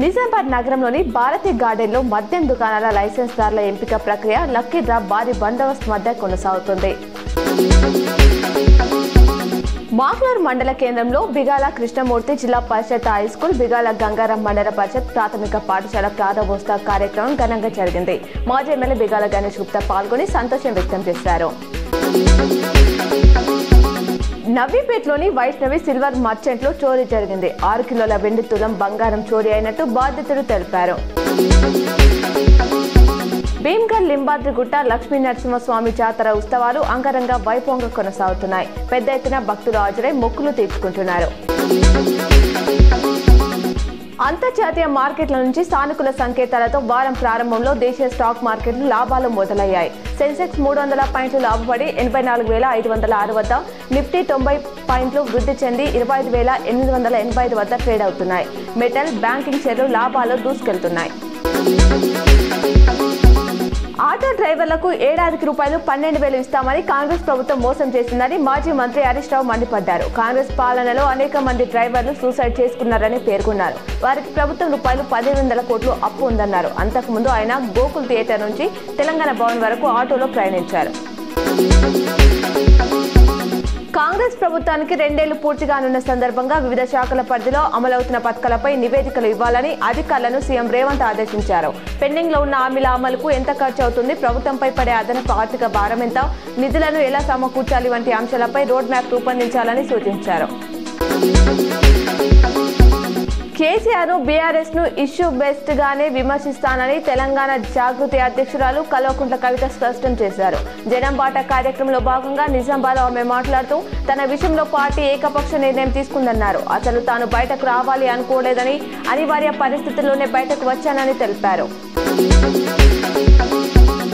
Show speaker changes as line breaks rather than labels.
నిజామాబాద్ నగరంలోని భారతి గార్డెన్లో మద్యం దుకాణాల లైసెన్స్దారుల ఎంపిక ప్రక్రియ లక్కీ డ్రా భారీ బందోబస్తు మధ్య కొనసాగుతుంది. మాక్లూరు మండల కేంద్రంలో బిగాల కృష్ణమూర్తి జిల్లా పరిషత్ హై స్కూల్, బిగాల గంగారం మండల పరిషత్ ప్రాథమిక పాఠశాల ప్రారంభోత్సవ కార్యక్రమం ఘనంగా జరిగింది. మాజీ ఎమ్మెల్యే బిగాల గణేష్ గుప్తా పాల్గొని సంతోషం వ్యక్తం చేశారు. నవీపేటలోని వైష్ణవి సిల్వర్ మర్చెంట్లో చోరీ జరిగింది. 6 కిలోల వెండి తులం బంగారం చోరీ అయినట్టు బాధితులు తెలిపారు. భీమ్గల్ లింబాద్రిగుట్ట లక్ష్మీ నరసింహస్వామి జాతర ఉత్సవాలు అంగరంగ వైభవంగా కొనసాగుతున్నాయి. పెద్ద ఎత్తున భక్తులు హాజరై మొక్కులు తీర్చుకుంటున్నారు. అంతర్జాతీయ మార్కెట్ల నుంచి సానుకూల సంకేతాలతో వారం ప్రారంభంలో దేశీయ స్టాక్ మార్కెట్లు లాభాలు మొదలయ్యాయి. సెన్సెక్స్ 300 పాయింట్లు లాభపడి 84,506 వద్ద, నిఫ్టీ 90 పాయింట్లు వృద్ధి చెంది 25,885 వద్ద ట్రేడ్ అవుతున్నాయి. మెటల్, బ్యాంకింగ్ షేర్లు లాభాలు దూసుకెళ్తున్నాయి. ఆటో డ్రైవర్లకు ఏడాదికి ₹12,000 ఇస్తామని కాంగ్రెస్ ప్రభుత్వం మోసం చేసిందని మాజీ మంత్రి హరీష్ రావు మండిపడ్డారు. కాంగ్రెస్ పాలనలో అనేక మంది డ్రైవర్లు సూసైడ్ చేసుకున్నారని పేర్కొన్నారు. వారికి ప్రభుత్వం ₹1,500 కోట్లు అప్పు ఉందన్నారు. అంతకుముందు ఆయన గోకుల్ థియేటర్ నుంచి తెలంగాణ భవన్ వరకు ఆటోలో ప్రయాణించారు. కాంగ్రెస్ ప్రభుత్వానికి 2 ఏళ్లు పూర్తిగానున్న సందర్భంగా వివిధ శాఖల పరిధిలో అమలవుతున్న పథకాలపై నివేదికలు ఇవ్వాలని అధికారులను సీఎం రేవంత్ ఆదేశించారు. పెండింగ్ లో ఉన్న హామీల అమలుకు ఎంత ఖర్చు అవుతుంది, ప్రభుత్వంపై పడే అదనపు ఆర్థిక భారం ఎంత, నిధులను ఎలా సమకూర్చాలి వంటి అంశాలపై రోడ్ మ్యాప్ రూపొందించాలని సూచించారు. కేసీఆర్ ను బీఆర్ఎస్ ను ఇష్యూ బేస్డ్ గానే విమర్శిస్తానని తెలంగాణ జాగృతి అధ్యక్షురాలు కల్వకుంట్ల కవిత స్పష్టం చేశారు. జనంబాట కార్యక్రమంలో భాగంగా నిజామాబాద్ ఆమె మాట్లాడుతూ తన విషయంలో పార్టీ ఏకపక్ష నిర్ణయం తీసుకుందన్నారు. అసలు తాను బయటకు రావాలి అనుకోలేదని, అనివార్య పరిస్థితుల్లోనే బయటకు వచ్చానని తెలిపారు.